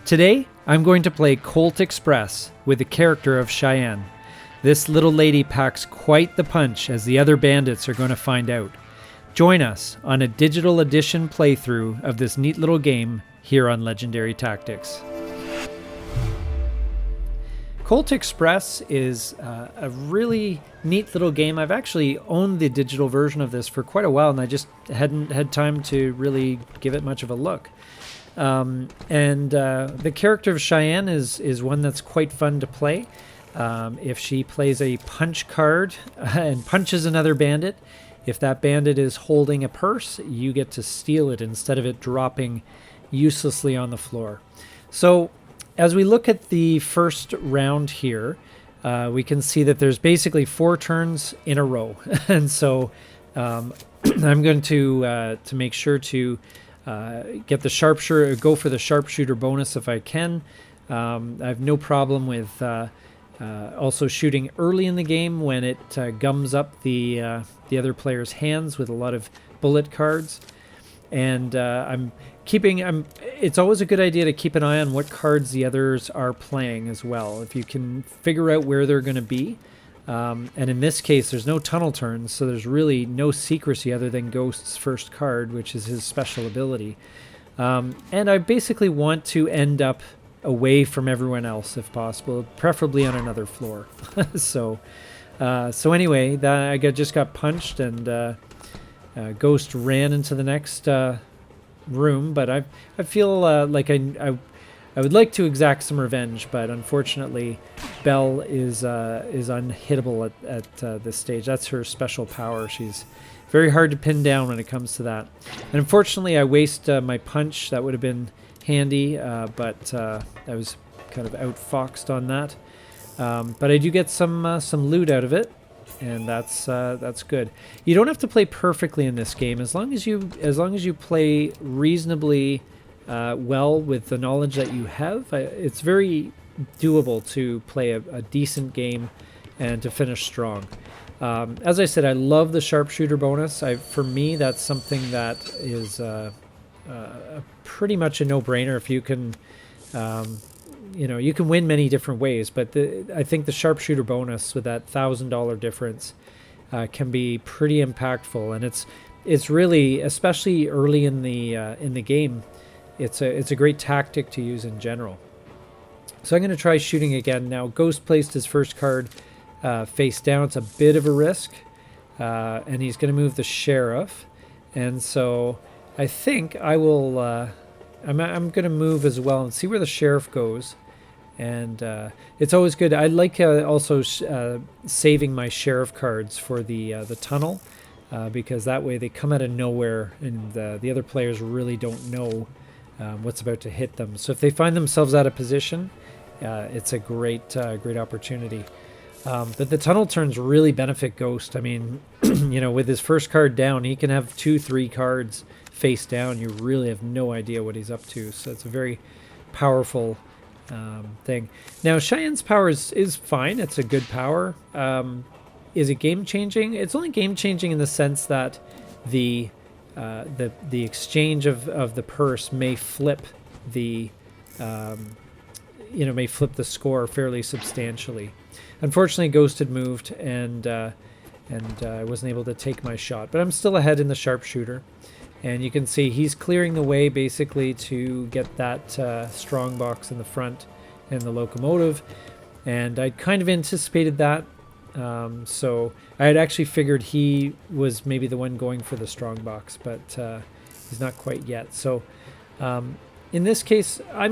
Today, I'm going to play Colt Express with the character of Cheyenne. This little lady packs quite the punch, as the other bandits are going to find out. Join us on a digital edition playthrough of this neat little game here on Legendary Tactics. Colt Express is a really neat little game. I've actually owned the digital version of this for quite a while, and I just hadn't had time to really give it much of a look. The character of Cheyenne is one that's quite fun to play. If she plays a punch card and punches another bandit, if that bandit is holding a purse, you get to steal it instead of it dropping uselessly on the floor. So as we look at the first round here, we can see that there's basically 4 turns in a row. And so I'm going to make sure to get the sharpshooter, go for the sharpshooter bonus if I can. I have no problem with also shooting early in the game when it gums up the other player's hands with a lot of bullet cards. And it's always a good idea to keep an eye on what cards the others are playing as well, if you can figure out where they're going to be. And in this case, there's no tunnel turns, so there's really no secrecy other than Ghost's first card, which is his special ability. And I basically want to end up away from everyone else if possible, preferably on another floor. So anyway, I just got punched, and Ghost ran into the next room. But I feel like I would like to exact some revenge, but unfortunately, Belle is unhittable at this stage. That's her special power. She's very hard to pin down when it comes to that. And unfortunately, I waste my punch. That would have been handy, but I was kind of outfoxed on that. But I do get some loot out of it, and that's good. You don't have to play perfectly in this game, as long as you play reasonably well with the knowledge that you have. It's very doable to play a decent game and to finish strong. As I said, I love the sharpshooter bonus. For me, that's something that is pretty much a no-brainer. If you can, you can win many different ways, but I think the sharpshooter bonus with that $1,000 difference can be pretty impactful, and it's really, especially early in the game, it's a great tactic to use in general. So I'm going to try shooting again now. Ghost placed his first card face down. It's a bit of a risk, and he's going to move the sheriff, and so I think I will. I'm going to move as well and see where the sheriff goes, and it's always good. I like also saving my sheriff cards for the tunnel, because that way they come out of nowhere, and the other players really don't know what's about to hit them. So if they find themselves out of position, it's a great opportunity. But the tunnel turns really benefit Ghost. I mean, with his first card down, he can have 2-3 cards face down. You really have no idea what he's up to. So it's a very powerful thing. Now, Cheyenne's power is fine. It's a good power. Is it game changing? It's only game changing in the sense that the exchange of the purse may flip the score fairly substantially. Unfortunately, Ghost had moved, and I wasn't able to take my shot, but I'm still ahead in the sharpshooter, and you can see he's clearing the way basically to get that strongbox in the front and the locomotive, and I kind of anticipated that. So I had actually figured he was maybe the one going for the strongbox, but he's not quite yet. So in this case, I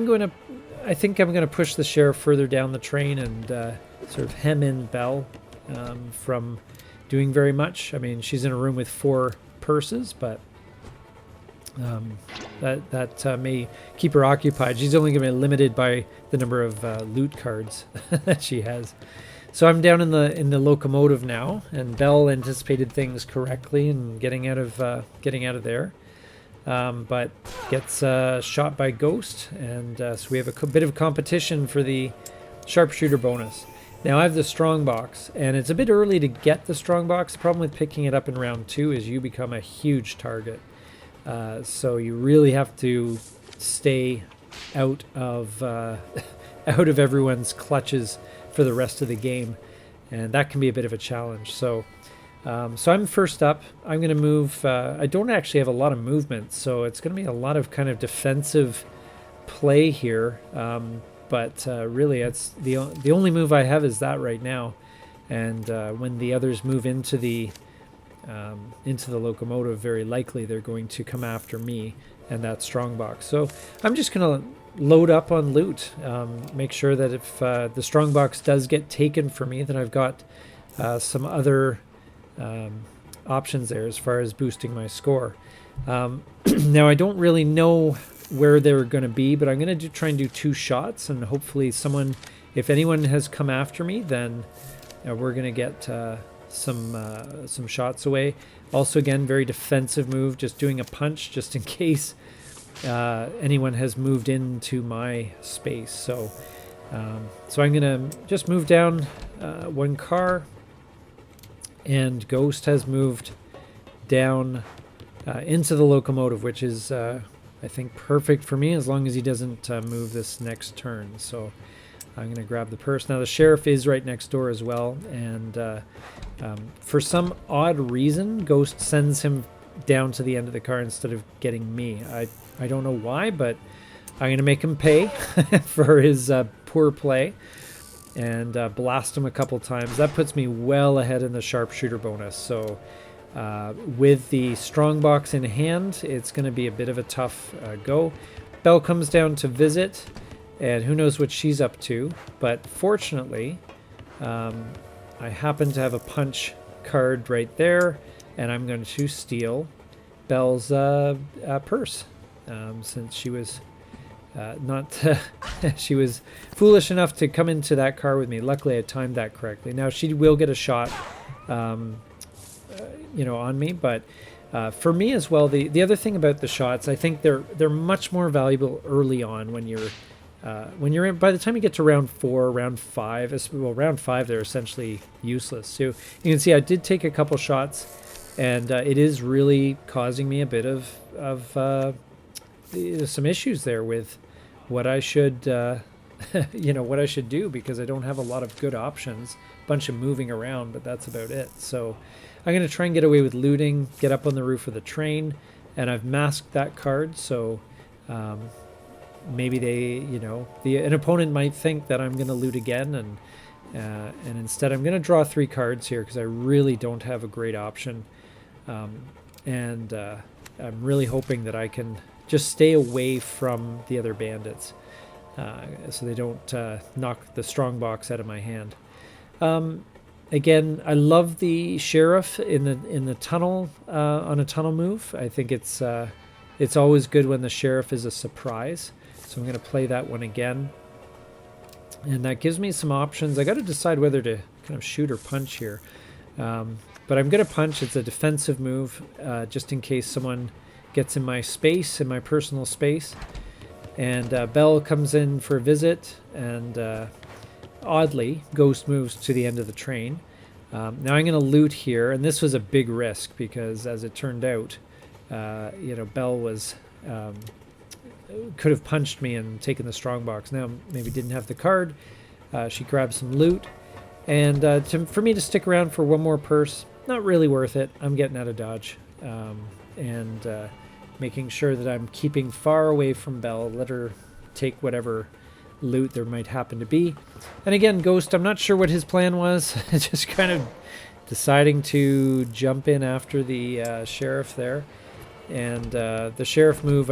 think I'm going to push the sheriff further down the train and sort of hem in Belle from doing very much. I mean, she's in a room with 4 purses, but that may keep her occupied. She's only going to be limited by the number of loot cards that she has. So I'm down in the locomotive now, and Belle anticipated things correctly and getting out of there, but gets shot by Ghost, and so we have a bit of competition for the sharpshooter bonus. Now I have the strongbox, and it's a bit early to get the strongbox. The problem with picking it up in round 2 is you become a huge target, so you really have to stay out of out of everyone's clutches for the rest of the game, and that can be a bit of a challenge. So so I'm first up. I'm going to move. I don't actually have a lot of movement, so it's going to be a lot of kind of defensive play here. But really, it's the only move I have is that right now. And when the others move into the locomotive, very likely they're going to come after me and that strongbox. So I'm just going to load up on loot. Make sure that if the strongbox does get taken for me, then I've got some other options there as far as boosting my score. Now I don't really know where they're going to be, but I'm going to try and do 2 shots, and hopefully someone, if anyone has come after me, then we're going to get some shots away. Also, again, very defensive move, just doing a punch just in case anyone has moved into my space. So so I'm going to just move down 1 car, and Ghost has moved down into the locomotive, which is I think perfect for me as long as he doesn't move this next turn. So I'm going to grab the purse. Now the sheriff is right next door as well, and for some odd reason, Ghost sends him down to the end of the car instead of getting me. I don't know why, but I'm going to make him pay for his poor play and blast him a couple times. That puts me well ahead in the sharpshooter bonus. So with the strongbox in hand, it's going to be a bit of a tough go. Belle comes down to visit, and who knows what she's up to, but fortunately I happen to have a punch card right there, and I'm going to steal Belle's purse, since she was she was foolish enough to come into that car with me. Luckily I timed that correctly. Now she will get a shot on me, but for me as well, the other thing about the shots, I think they're much more valuable early on when you're in. By the time you get to round 4, round 5, well, round 5, they're essentially useless. So you can see I did take a couple shots, and it is really causing me a bit of some issues there with what I should what I should do, because I don't have a lot of good options. Bunch of moving around, but that's about it. So I'm going to try and get away with looting, get up on the roof of the train, and I've masked that card, so maybe an opponent might think that I'm going to loot again, and instead I'm going to draw 3 cards here because I really don't have a great option, and I'm really hoping that I can just stay away from the other bandits so they don't knock the strongbox out of my hand. Again, I love the sheriff in the tunnel on a tunnel move. I think it's always good when the sheriff is a surprise. So I'm going to play that one again, and that gives me some options. I got to decide whether to kind of shoot or punch here, but I'm going to punch. It's a defensive move, just in case someone gets in my space, in my personal space. And Belle comes in for a visit, and oddly, Ghost moves to the end of the train. Now I'm going to loot here, and this was a big risk because, as it turned out, Belle was could have punched me and taken the strongbox. Now maybe didn't have the card. She grabbed some loot, and for me to stick around for one more purse, not really worth it. I'm getting out of Dodge, and making sure that I'm keeping far away from Belle. Let her take whatever loot there might happen to be. And again, Ghost, I'm not sure what his plan was. Just kind of deciding to jump in after the sheriff there, and the sheriff move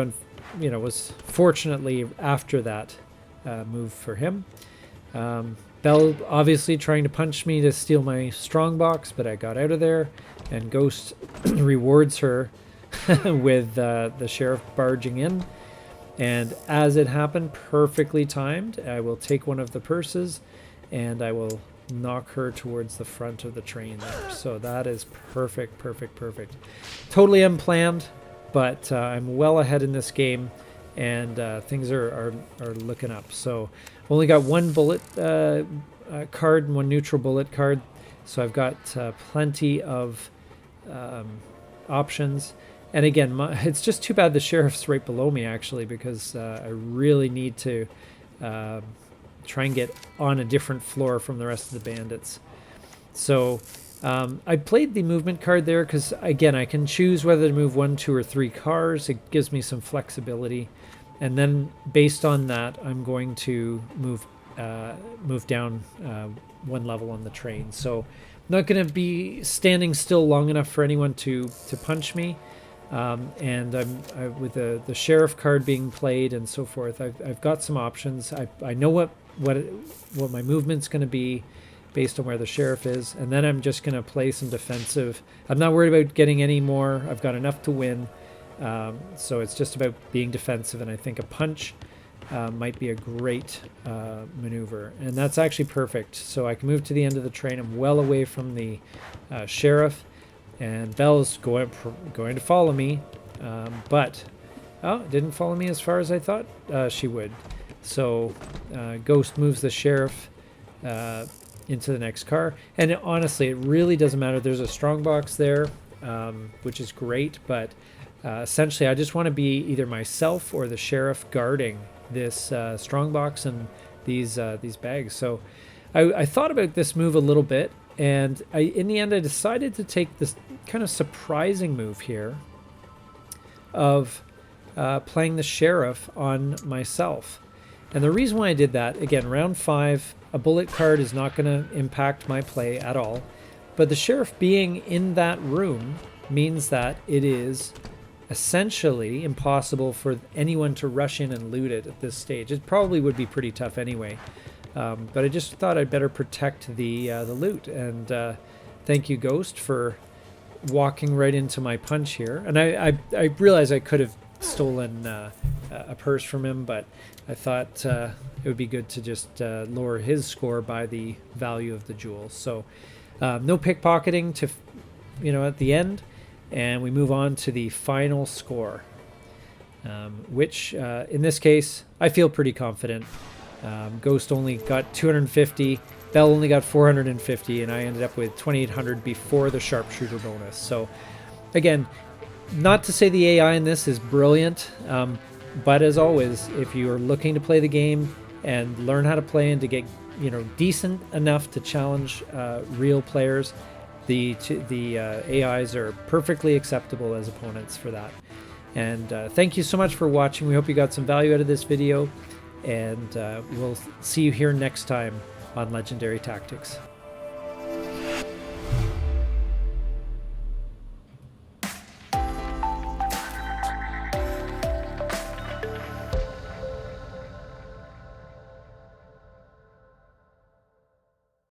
was fortunately after that move for him. Belle obviously trying to punch me to steal my strongbox, but I got out of there, and Ghost rewards her with the sheriff barging in. And as it happened, perfectly timed, I will take one of the purses and I will knock her towards the front of the train there. So that is perfect. Totally unplanned, but I'm well ahead in this game, and things are looking up. So only got 1 bullet card and 1 neutral bullet card, so I've got plenty of options. And again, it's just too bad the sheriff's right below me, actually, because I really need to try and get on a different floor from the rest of the bandits. So I played the movement card there because, again, I can choose whether to move 1, 2, or 3 cars. It gives me some flexibility. And then based on that, I'm going to move down 1 level on the train. So I'm not going to be standing still long enough for anyone to punch me. And with the sheriff card being played and so forth, I've got some options. I know what my movement's going to be based on where the sheriff is, and then I'm just going to play some defensive. I'm not worried about getting any more. I've got enough to win. So it's just about being defensive, and I think a punch might be a great maneuver. And that's actually perfect. So I can move to the end of the train. I'm well away from the sheriff, and Belle's going to follow me, but didn't follow me as far as I thought she would. So Ghost moves the sheriff into the next car. And honestly, it really doesn't matter. There's a strongbox there, which is great, but essentially I just want to be either myself or the sheriff guarding this strongbox and these bags. So I thought about this move a little bit, and in the end I decided to take this kind of surprising move here of playing the sheriff on myself. And the reason why I did that, again, round 5, a bullet card is not going to impact my play at all. But the sheriff being in that room means that it is essentially impossible for anyone to rush in and loot it at this stage. It probably would be pretty tough anyway. But I just thought I'd better protect the loot. And thank you, Ghost, for walking right into my punch here. And I realized I could have stolen a purse from him, but I thought it would be good to just lower his score by the value of the jewels. So no pickpocketing to, at the end, and we move on to the final score, which in this case I feel pretty confident. Ghost only got 250, Belle only got 450, and I ended up with 2,800 before the sharpshooter bonus. So again, not to say the AI in this is brilliant, but as always, if you are looking to play the game and learn how to play and to get decent enough to challenge real players, the AIs are perfectly acceptable as opponents for that. And thank you so much for watching. We hope you got some value out of this video, and we'll see you here next time on Legendary Tactics.